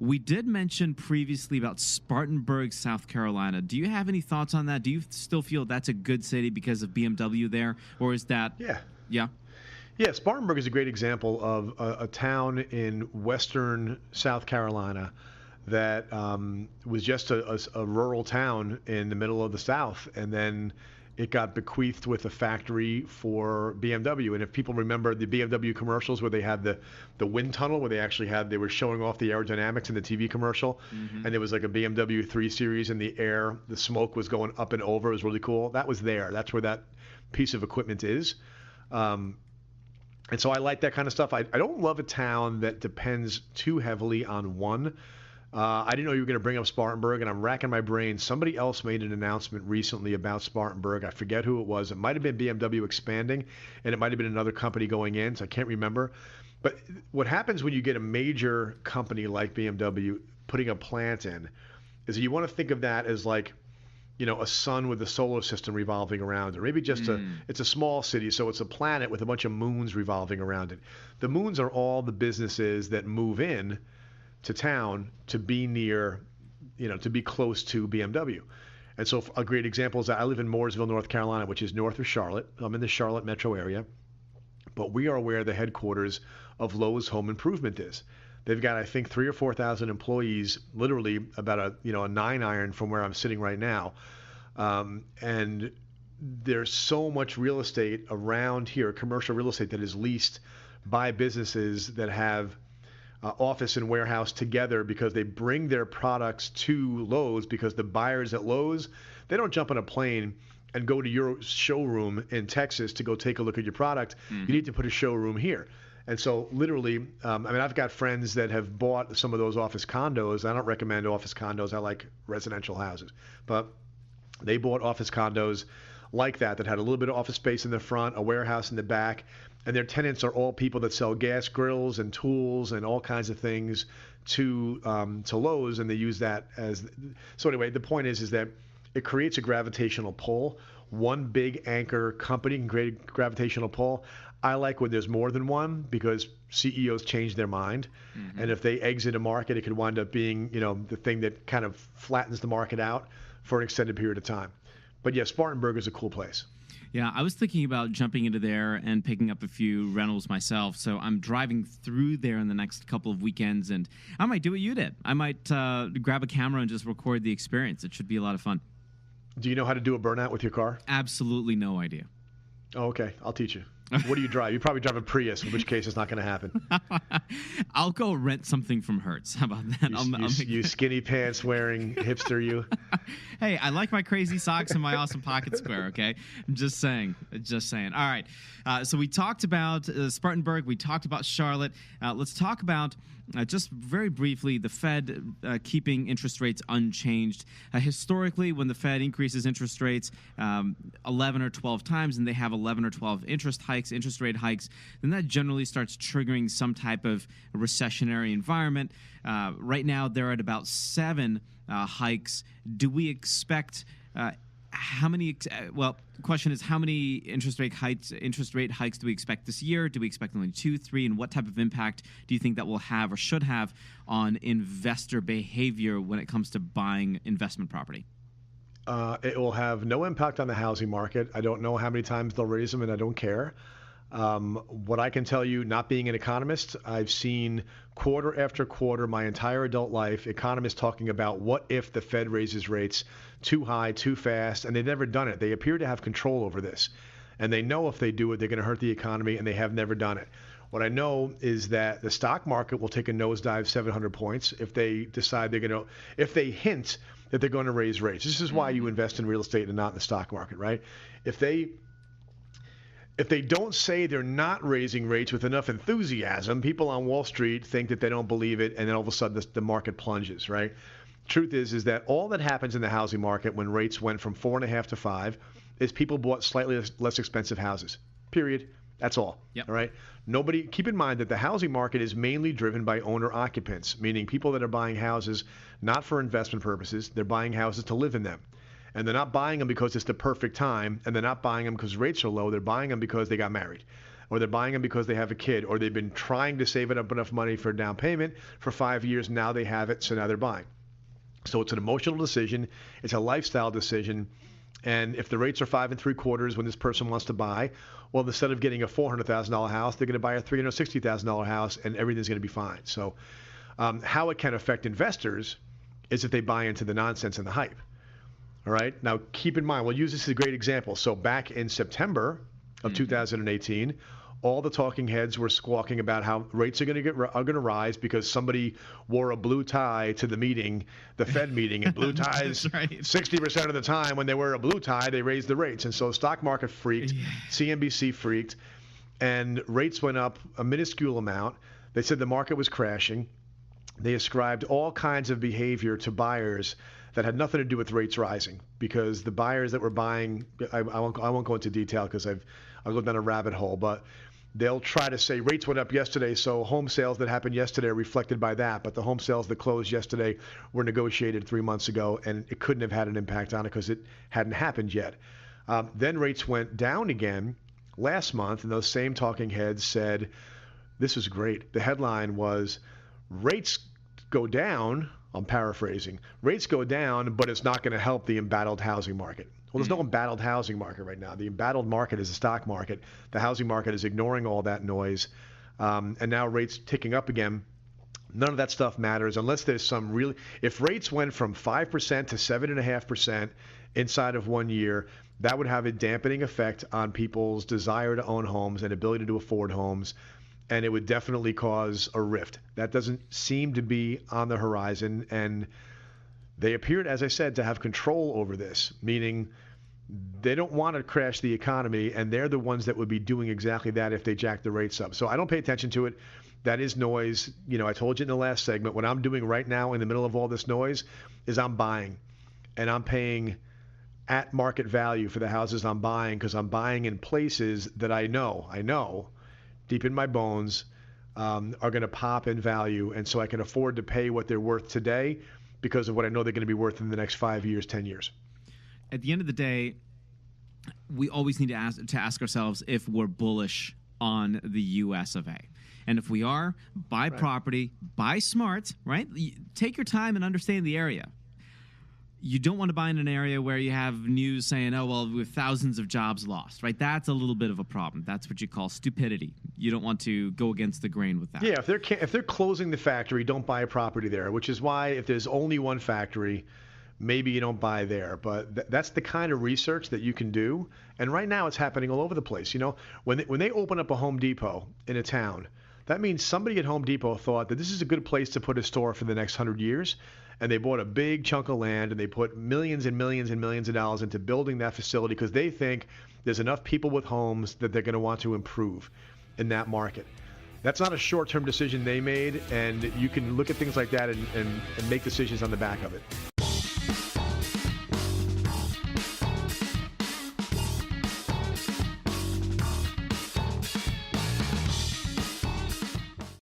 We did mention previously about Spartanburg, South Carolina. Do you have any thoughts on that? Do you still feel that's a good city because of BMW there, or is that? Yeah. Yeah. Yeah, Spartanburg is a great example of a town in western South Carolina that was just a rural town in the middle of the South, and then it got bequeathed with a factory for BMW. And if people remember the BMW commercials where they had the wind tunnel, where they were showing off the aerodynamics in the TV commercial, and there was like a BMW 3 Series in the air, the smoke was going up and over. It was really cool. That was there. That's where that piece of equipment is. And so I like that kind of stuff. I don't love a town that depends too heavily on one. I didn't know you were going to bring up Spartanburg, and I'm racking my brain. Somebody else made an announcement recently about Spartanburg. I forget who it was. It might have been BMW expanding, and it might have been another company going in, so I can't remember. But what happens when you get a major company like BMW putting a plant in is that you want to think of that as like, a sun with a solar system revolving around it. Or maybe just it's a small city, so it's a planet with a bunch of moons revolving around it. The moons are all the businesses that move in to town to be near, to be close to BMW. And so a great example is that I live in Mooresville, North Carolina, which is north of Charlotte. I'm in the Charlotte metro area. But we are where the headquarters of Lowe's Home Improvement is. They've got, I think, 3,000 or 4,000 employees, literally about a 9-iron from where I'm sitting right now. And there's so much real estate around here, commercial real estate, that is leased by businesses that have office and warehouse together because they bring their products to Lowe's, because the buyers at Lowe's, they don't jump on a plane and go to your showroom in Texas to go take a look at your product. You need to put a showroom here. And so literally, I've got friends that have bought some of those office condos. I don't recommend office condos. I like residential houses. But they bought office condos like that had a little bit of office space in the front, a warehouse in the back, and their tenants are all people that sell gas grills and tools and all kinds of things to Lowe's, and they use that as. So anyway, the point is that it creates a gravitational pull. One big anchor company can create a gravitational pull. I like when there's more than one, because CEOs change their mind. And if they exit a market, it could wind up being, the thing that kind of flattens the market out for an extended period of time. But yeah, Spartanburg is a cool place. Yeah, I was thinking about jumping into there and picking up a few rentals myself. So I'm driving through there in the next couple of weekends, and I might do what you did. I might grab a camera and just record the experience. It should be a lot of fun. Do you know how to do a burnout with your car? Absolutely no idea. Oh, okay. I'll teach you. What do you drive? You probably drive a Prius, in which case it's not going to happen. I'll go rent something from Hertz. How about that? You skinny pants wearing hipster, you. Hey, I like my crazy socks and my awesome pocket square, okay? I'm just saying. All right. So we talked about Spartanburg. We talked about Charlotte. Let's talk about, just very briefly, the Fed keeping interest rates unchanged. Historically, when the Fed increases interest rates 11 or 12 times, and they have 11 or 12 interest rate hikes, then that generally starts triggering some type of recessionary environment. Right now, they're at about 7 hikes. Do we expect how many? The question is, how many interest rate hikes do we expect this year? Do we expect only 2, 3? And what type of impact do you think that will have or should have on investor behavior when it comes to buying investment property? It will have no impact on the housing market. I don't know how many times they'll raise them, and I don't care. What I can tell you, not being an economist, I've seen quarter after quarter my entire adult life economists talking about what if the Fed raises rates too high, too fast, and they've never done it. They appear to have control over this, and they know if they do it, they're going to hurt the economy, and they have never done it. What I know is that the stock market will take a nosedive 700 points if they decide if they hint that they're going to raise rates. This is why you invest in real estate and not in the stock market, right? If they don't say they're not raising rates with enough enthusiasm, people on Wall Street think that they don't believe it, and then all of a sudden the market plunges, right? Truth is that all that happens in the housing market when rates went from 4.5 to 5 is people bought slightly less expensive houses, period. That's all. Yep. All right. Keep in mind that the housing market is mainly driven by owner occupants, meaning people that are buying houses not for investment purposes. They're buying houses to live in them. And they're not buying them because it's the perfect time, and they're not buying them because rates are low. They're buying them because they got married. or they're buying them because they have a kid, or they've been trying to save up enough money for a down payment for 5 years. Now they have it, so now they're buying. So it's an emotional decision. It's a lifestyle decision. And if the rates are 5.75 when this person wants to buy, well, instead of getting a $400,000 house, they're going to buy a $360,000 house, and everything's going to be fine. So how it can affect investors is if they buy into the nonsense and the hype. All right. Now, keep in mind, we'll use this as a great example. So back in September of 2018, all the talking heads were squawking about how rates are going to rise because somebody wore a blue tie to the meeting, the Fed meeting, and blue ties, right. 60% of the time when they wear a blue tie, they raise the rates. And so stock market freaked, CNBC freaked, and rates went up a minuscule amount. They said the market was crashing. They ascribed all kinds of behavior to buyers that had nothing to do with rates rising, because the buyers that were buying, I won't go into detail because I'll go down a rabbit hole, but they'll try to say rates went up yesterday, so home sales that happened yesterday are reflected by that, but the home sales that closed yesterday were negotiated 3 months ago, and it couldn't have had an impact on it because it hadn't happened yet. Then rates went down again last month, and those same talking heads said, this was great. The headline was, rates go down, I'm paraphrasing, rates go down, but it's not going to help the embattled housing market. Well, there's no embattled housing market right now. The embattled market is the stock market. The housing market is ignoring all that noise. And now rates ticking up again. None of that stuff matters unless there's some really – if rates went from 5% to 7.5% inside of 1 year, that would have a dampening effect on people's desire to own homes and ability to afford homes. And it would definitely cause a rift. That doesn't seem to be on the horizon. And they appeared, as I said, to have control over this, meaning they don't want to crash the economy, and they're the ones that would be doing exactly that if they jack the rates up. So I don't pay attention to it. That is noise. You know, I told you in the last segment, what I'm doing right now in the middle of all this noise is I'm buying, and I'm paying at market value for the houses I'm buying, because I'm buying in places that I know deep in my bones are going to pop in value, and so I can afford to pay what they're worth today because of what I know they're going to be worth in the next 5 years, 10 years. At the end of the day, we always need to ask ourselves if we're bullish on the U.S. of A. And if we are, buy property, buy smart, right? Take your time and understand the area. You don't want to buy in an area where you have news saying, oh, well, we have thousands of jobs lost, right? That's a little bit of a problem. That's what you call stupidity. You don't want to go against the grain with that. Yeah, if they're closing the factory, don't buy a property there, which is why if there's only one factory, maybe you don't buy there. But that's the kind of research that you can do. And right now it's happening all over the place. You know, when they open up a Home Depot in a town, that means somebody at Home Depot thought that this is a good place to put a store for the next 100 years. And they bought a big chunk of land, and they put millions and millions and millions of dollars into building that facility because they think there's enough people with homes that they're going to want to improve in that market. That's not a short-term decision they made, and you can look at things like that and make decisions on the back of it.